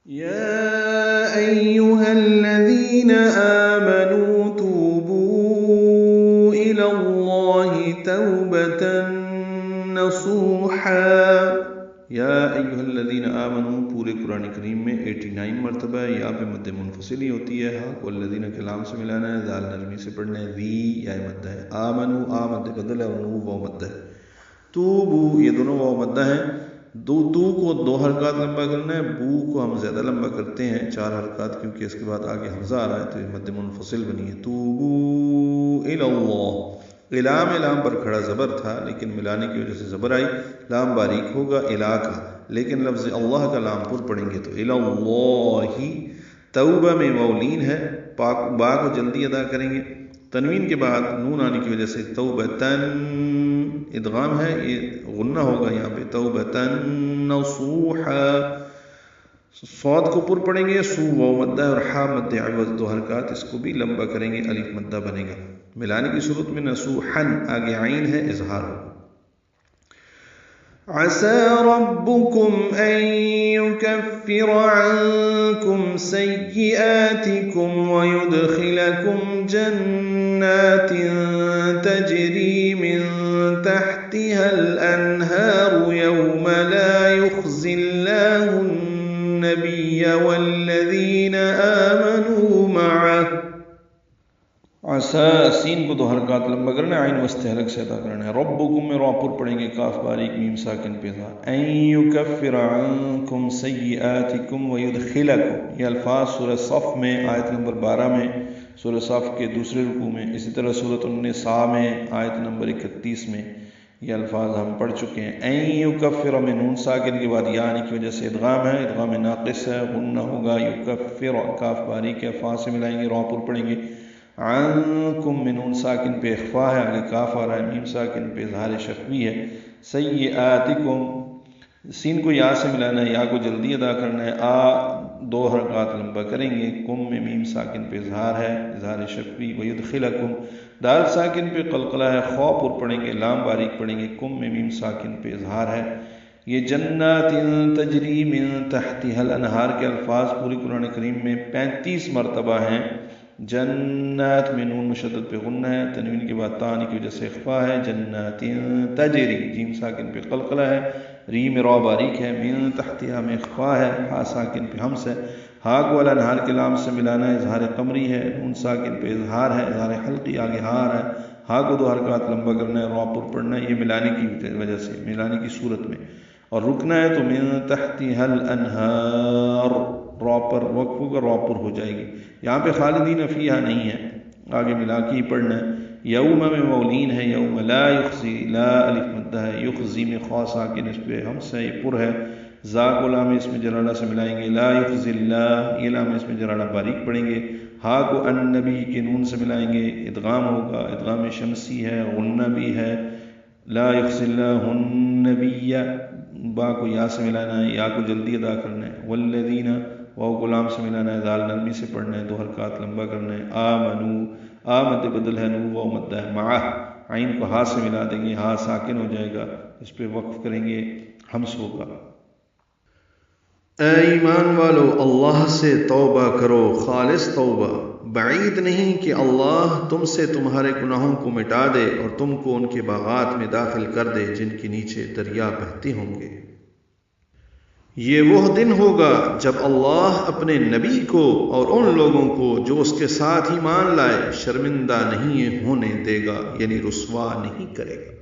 يا أيها الذين آمنوا توبوا إلى الله توبة نصوحا. یا ایھا الذین آمنوا پورے قرآن کریم میں 89 مرتبہ ہے. یہاں پہ مد منفصل ہی ہوتی ہے. ہاں کو الذین کلام سے ملانا ہے, ذال نرمی سے پڑھنا ہے, ذی یا مد ہے, آمنو آ مد بدل ہے, اور نو واو مد ہے. توبو یہ دونوں واو مد ہیں. تو کو 2 حرکات لمبا کرنا ہے, بو کو ہم زیادہ لمبا کرتے ہیں 4 حرکات, کیونکہ اس کے بعد آگے حمزہ آ رہا ہے تو یہ مد منفصل بنی ہے. توبو الی اللہ. لام پر کھڑا زبر تھا, لیکن ملانے کی وجہ سے زبر آئی. لام باریک ہوگا الا کا, لیکن لفظ اللہ کا لام پر پڑھیں گے تو الی اللہ. توبہ میں مولین ہے, با کو جلدی ادا کریں گے. تنوین کے بعد نون آنے کی وجہ سے توبتن ادغام ہے, یہ غنہ ہوگا یہاں پہ. توبتن نصوحا. صاد کو پر پڑھیں گے, سو واو مدہ اور حا مد عوض 2 حرکات, اس کو بھی لمبا کریں گے, الف مدہ بنے گا. ملانے کی صورت میں نصوحن آگے عین ہے, اظہار ہوگا. عسى ربكم أن يكفر عنكم سيئاتكم ويدخلكم جنات تجري من تحتها الأنهار يوم لا يخزي الله النبي والذين آمنوا معه. عسى سین کو 2 حرکات لمبا کرنا ہے, عین مستحلق سے ادا کرنا ہے. ربکم میں را پر پڑھیں گے, کاف باریک میم ساکن پہ تھا. ان یکفر عنکم سیئاتکم ویدخلکم, یہ الفاظ سورہ صف میں آیت نمبر 12 میں, سورہ صف کے دوسرے رکوع میں, اسی طرح سورۃ النساء میں آیت نمبر 31 میں یہ الفاظ ہم پڑھ چکے ہیں. ان یکفر میں نون ساکن کے بعد یا آنے کی وجہ سے ادغام ہے, ادغام ناقص ہے, غنہ ہوگا. یکفر کاف باریک ہے, فا سے ملائیں گے, را پر پڑھیں گے. عنکم میں نون ساکن پہ اخفا ہے, آگے کاف آ رہا ہے, میم ساکن پہ اظہار شفوی ہے. سیئاتکم سین کو یا سے ملانا ہے, یا کو جلدی ادا کرنا ہے, آ 2 حرکات لمبا کریں گے. کم میں میم ساکن پہ اظہار ہے, اظہار شفوی. ویدخلکم دال ساکن پہ قلقلہ ہے, خو پر پڑھیں گے, لام باریک پڑھیں گے. کم میں میم ساکن پہ اظہار ہے. یہ جنات تجری من تحتها الانہار کے الفاظ پوری قرآن کریم میں 35 مرتبہ ہیں. جنات میں نون مشدد پہ غنہ ہے, تنوین کے بعد تا آنے کی وجہ سے اخفا ہے. جنات تجری جیم ساکن پہ قلقلہ ہے, ری میں را باریک ہے, من تحتها میں اخفا ہے, ہا ساکن پہ ہمس ہے. ہا کو الانہار کے لام سے ملانا ہے, اظہار قمری ہے. نون ساکن پہ اظہار ہے, اظہار حلقی, آگے ہا رہا ہے. ہا کو 2 حرکات لمبا کرنا ہے, را پر پڑھنا ہے, یہ ملانے کی وجہ سے, ملانے کی صورت میں. اور رکنا ہے تو من تحتها الانہار, را پر وقف ہوگا, را پر ہو جائے گی. یہاں پہ خالدین فیہا نہیں ہے, آگے ملا کے ہی پڑھنا ہے. یوم میں مولین ہے, یوم لا یخزی, لا الف مدہ ہے, یخزی میں خوا ساکن اس پہ ہمس ہے, یہ پر ہے. زا کو لام اس میں جلالہ سے ملائیں گے, لا یخزی اللہ, یہ لام اس میں جلالہ باریک پڑھیں گے. ہا کو النبی کے نون سے ملائیں گے, ادغام ہوگا, ادغام شمسی ہے, غنہ بھی ہے. لا یخزی اللہ النبی, با کو یا سے ملانا ہے, یا کو جلدی ادا کرنا ہے. والذین واو غلام سے ملانا ہے, ذال نرمی سے پڑھنا ہے, 2 حرکات لمبا کرنا ہے. آمنو آ مد بدل ہے, نو واو مد ہے. معہ عین کو ہا سے ملا دیں گے, ہا ساکن ہو جائے گا, اس پہ وقف کریں گے, ہمس ہوگا. اے ایمان والو اللہ سے توبہ کرو, خالص توبہ. بعید نہیں کہ اللہ تم سے تمہارے گناہوں کو مٹا دے اور تم کو ان کے باغات میں داخل کر دے جن کے نیچے دریا بہتے ہوں گے. یہ وہ دن ہوگا جب اللہ اپنے نبی کو اور ان لوگوں کو جو اس کے ساتھ ایمان لائے شرمندہ نہیں ہونے دے گا, یعنی رسوا نہیں کرے گا.